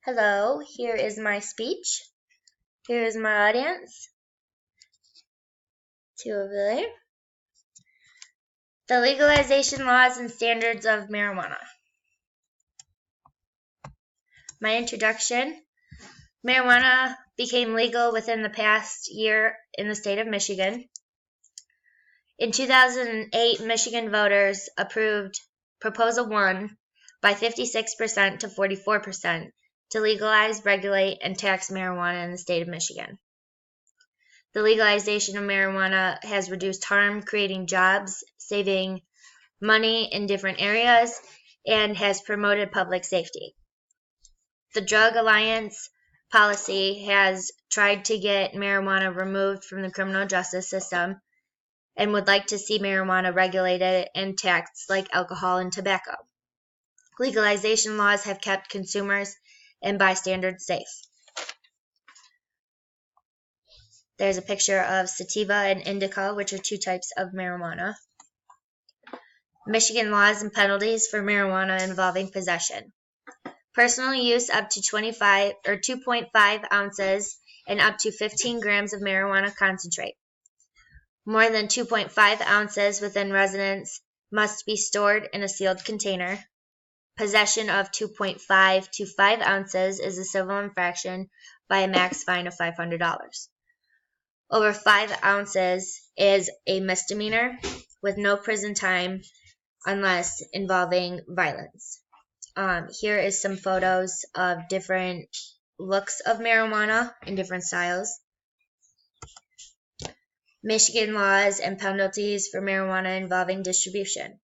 Hello, here is my speech. Here is my audience. Two over there. The legalization laws and standards of marijuana. My introduction. Marijuana became legal within the past year in the state of Michigan. In 2008, Michigan voters approved Proposal 1 by 56% to 44% to legalize, regulate, and tax marijuana in the state of Michigan. The legalization of marijuana has reduced harm, creating jobs, saving money in different areas, and has promoted public safety. The Drug Alliance policy has tried to get marijuana removed from the criminal justice system and would like to see marijuana regulated and taxed like alcohol and tobacco. Legalization laws have kept consumers and bystanders safe. There's a picture of sativa and indica, which are two types of marijuana. Michigan laws and penalties for marijuana involving possession. Personal use up to 2.5 ounces and up to 15 grams of marijuana concentrate. More than 2.5 ounces within residence must be stored in a sealed container. Possession of 2.5 to 5 ounces is a civil infraction by a max fine of $500. Over 5 ounces is a misdemeanor with no prison time unless involving violence. Here is some photos of different looks of marijuana in different styles. Michigan laws and penalties for marijuana involving distribution.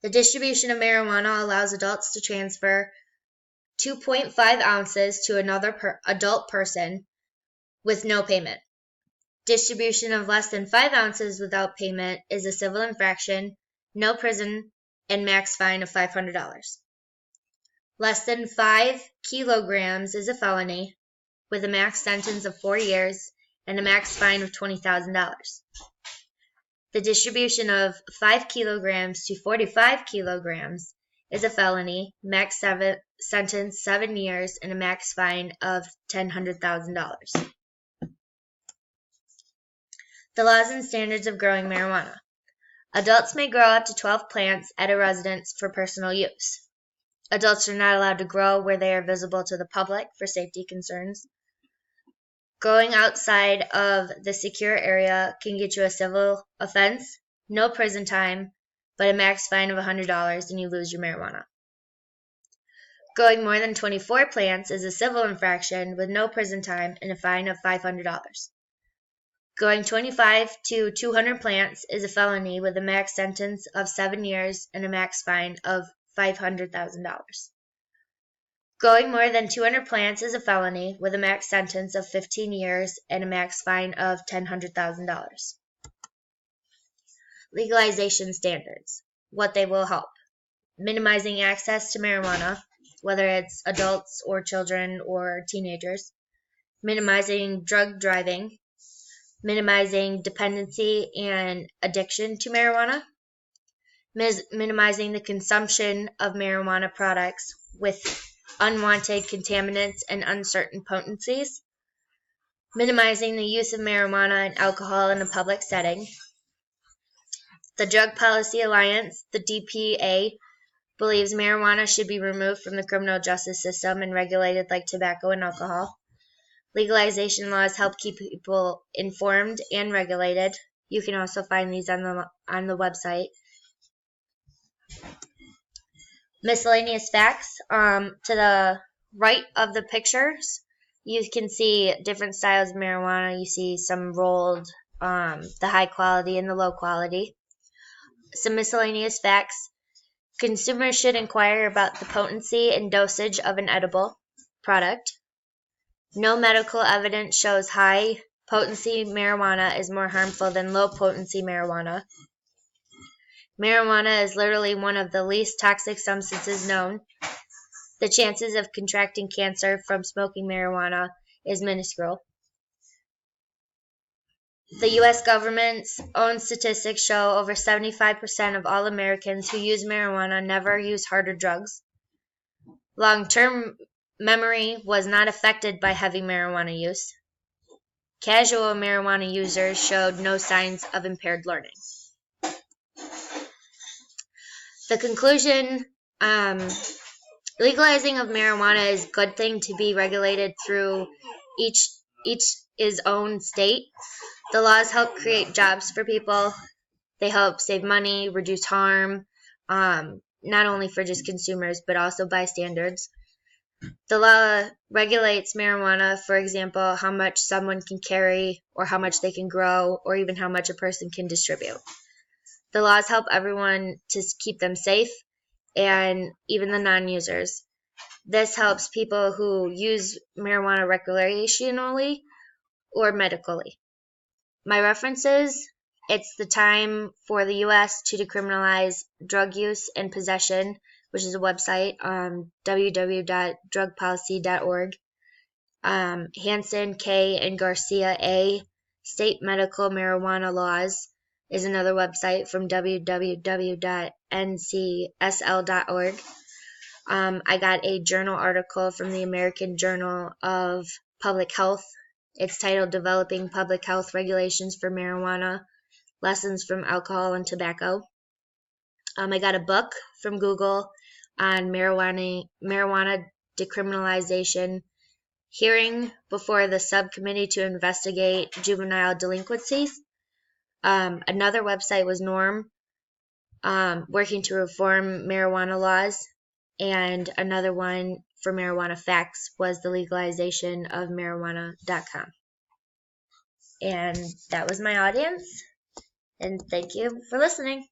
The distribution of marijuana allows adults to transfer 2.5 ounces to another adult person with no payment. Distribution of less than 5 ounces without payment is a civil infraction, no prison, and max fine of $500. Less than 5 kilograms is a felony with a max sentence of 4 years and a max fine of $20,000. The distribution of 5 kilograms to 45 kilograms is a felony, max sentence 7 years, and a max fine of $100,000. The laws and standards of growing marijuana. Adults may grow up to 12 plants at a residence for personal use. Adults are not allowed to grow where they are visible to the public for safety concerns. Growing outside of the secure area can get you a civil offense, no prison time, but a max fine of $100 and you lose your marijuana. Growing more than 24 plants is a civil infraction with no prison time and a fine of $500. Growing 25 to 200 plants is a felony with a max sentence of 7 years and a max fine of $500,000. Growing more than 200 plants is a felony with a max sentence of 15 years and a max fine of $100,000. Legalization standards. What they will help. Minimizing access to marijuana, whether it's adults or children or teenagers. Minimizing drug driving. Minimizing dependency and addiction to marijuana. Minimizing the consumption of marijuana products with unwanted contaminants and uncertain potencies. Minimizing the use of marijuana and alcohol in a public setting. The Drug Policy Alliance, the DPA, believes marijuana should be removed from the criminal justice system and regulated like tobacco and alcohol. Legalization laws help keep people informed and regulated. You can also find these on the website. Miscellaneous facts. To the right of the pictures, you can see different styles of marijuana. You see some rolled, the high quality and the low quality. Some miscellaneous facts. Consumers should inquire about the potency and dosage of an edible product. No medical evidence shows high potency marijuana is more harmful than low potency marijuana. Marijuana is literally one of the least toxic substances known. The chances of contracting cancer from smoking marijuana is minuscule. The U.S. government's own statistics show over 75% of all Americans who use marijuana never use harder drugs. Long-term Memory was not affected by heavy marijuana use. Casual marijuana users showed no signs of impaired learning. The conclusion, legalizing of marijuana is a good thing to be regulated through each his own state. The laws help create jobs for people. They help save money, reduce harm, not only for just consumers, but also bystanders. The law regulates marijuana, for example, how much someone can carry, or how much they can grow, or even how much a person can distribute. The laws help everyone to keep them safe, and even the non-users. This helps people who use marijuana recreationally or medically. My references, it's the time for the U.S. to decriminalize drug use and possession, which is a website, www.drugpolicy.org. Hansen, K., and Garcia, A., State Medical Marijuana Laws is another website from www.ncsl.org. I got a journal article from the American Journal of Public Health. It's titled Developing Public Health Regulations for Marijuana, Lessons from Alcohol and Tobacco. I got a book from Google on marijuana decriminalization, hearing before the subcommittee to investigate juvenile delinquencies. Another website was NORM, working to reform marijuana laws. And another one for marijuana facts was the legalization of marijuana.com. And that was my audience. And thank you for listening.